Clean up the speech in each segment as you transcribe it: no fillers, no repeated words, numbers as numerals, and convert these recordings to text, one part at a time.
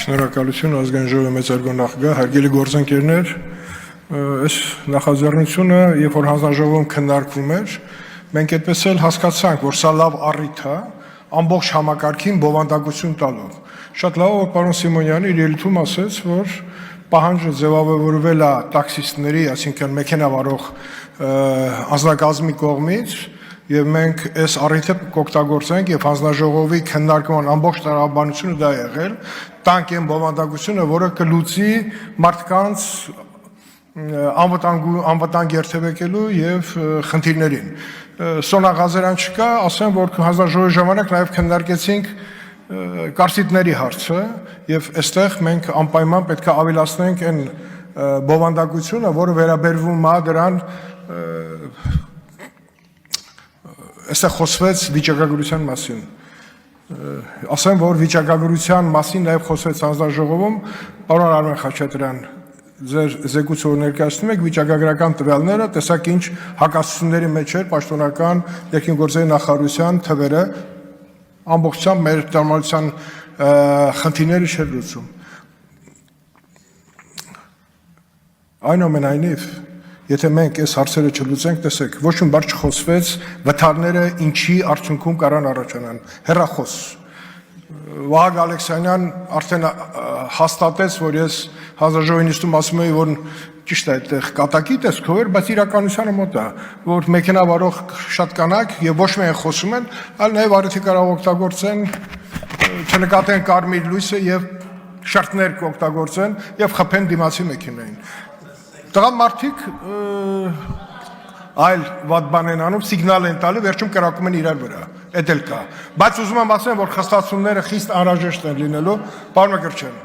Շնորհակալություն ազգային ժողովի մեծարգո նախագահ, հարգելի գործընկերներ, այս նախաձեռնությունը, երբ որ հանձնաժողովում քննարկվում էր, մենք այդպես էլ հասկացանք, որ սա լավ առիթ է, ամբողջ համակարգին բովանդակություն տալով։ Շատ լավ որ պարոն Սիմոնյանը իր ելույթում ասեց, որ պահանջը ձևավորվել է տաքսիստների, այսինքն մեքենա վարող անձնակազմի կողմից, եւ մենք այս առիթը կօգտագործենք եւ հանձնաժողովի քննարկման ամբողջ տարաբանությունը դա է եղել, տանկ են բովանդակությունը, որը կլուծի մարդկանց անվտանգ երթևեկելու եւ խնդիրներին։ Սոնա Ղազարյան չկա, ասեմ, որ հանձնաժողովի ժամանակ նաեւ քննարկեցինք կարծիքների հարցը եւ այստեղ մենք անպայման պետք է ավելացնենք այն բովանդակությունը, որը վերաբերվում է դրան Այստեղ խոսվեց վիճակագրության մասին, ասեմ, որ վիճակագրության մասին նաև խոսվեց հանձնաժողովում, պարոն Արմեն Խաչատրյան, ձեր զեկույցով ներկայացնում եք վիճակագրական տվյալները, տեսակ ինչ հակասությունների մեջ էր պաշտոնական ներքին գործերի նախարարության թվերը, ամբողջությամբ մեր տրամադրության խնդիրները չէր լուծում։ Այնուամենայնիվ, Եթե մենք այս հարցերը չլուծենք, տեսեք, ոչ մի բառ չխոսվեց վթարները ինչի արդյունքում կարան առաջանան, հեռախոս։ Վահագն Ալեքսանյան արդեն հաստատեց, որ ես հանձնաժողովի նիստում ասում էի, որ ճիշտ է այդտեղ կատակի տեսքով էր, բայց իրականությանը մոտ է, որ մեքենա վարող շատ կանայք եւ ոչ միայն խոսում են, այլ նաեւ առիթի կարող օգտագործեն, չնկատեն կարմիր լույսը եւ շերտներ կօգտագործեն եւ խփեն դիմացի մեքենային։ Տղամարդիկ այլ վատ բան են անում, սիգնալ են տալու, վերջում կրակում են իրար վրա, էդ էլ կա։ Բայց ուզում եմ ասեմ, որ խստացումները խիստ անհրաժեշտ են լինելու, պարոն Մկրտչյան,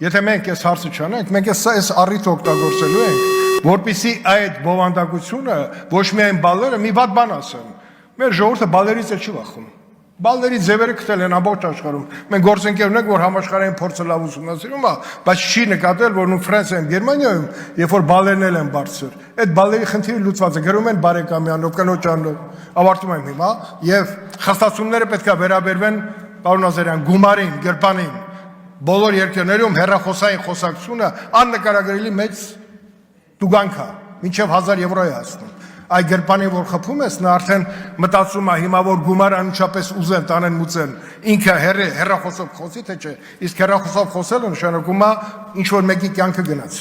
եթե մենք այս հարցը չանենք, մենք այս առիթը օգտագործելու ենք, որպեսզի այդ բովանդակությունը ոչ միայն բալերը մի վատ բան ասեն։ Մեր ժողովուրդը բալերից էլ չի վախում։ Բալների ձևերը գտել են ամբողջ աշխարհում։ Մենք գործընկեր ունենք, որ համաշխարհային փորձը լավ ուսումնասիրում է, բայց չի նկատել, որ նույն Ֆրանսիայում, Գերմանիայում, երբ որ բալերն են բարձր, այդ բալերի խնդիրը լուծված է, գրում են բարեկամյանով, կնոջանով, ավարտում եմ հիմա, եւ խստացումները պետք է վերաբերվեն, պարոն Ղազարյան, գումարին, գրպանին, բոլոր երկրներում հեռախոսային խոսակցությունը աննկարագրելի մեծ տուգանք է, մինչև 1000 եվրո է հասնում։ Այդ գրպանին, որ խփում ես, նա արդեն մտածում է հիմա, որ գումարը անմիջապես ուզեն, տանեն մուծեն, ինքը հեռախոսով խոսի, թե չէ, իսկ հեռախոսով խոսելը նշանակում է ինչ-որ մեկի կյանքը գնաց։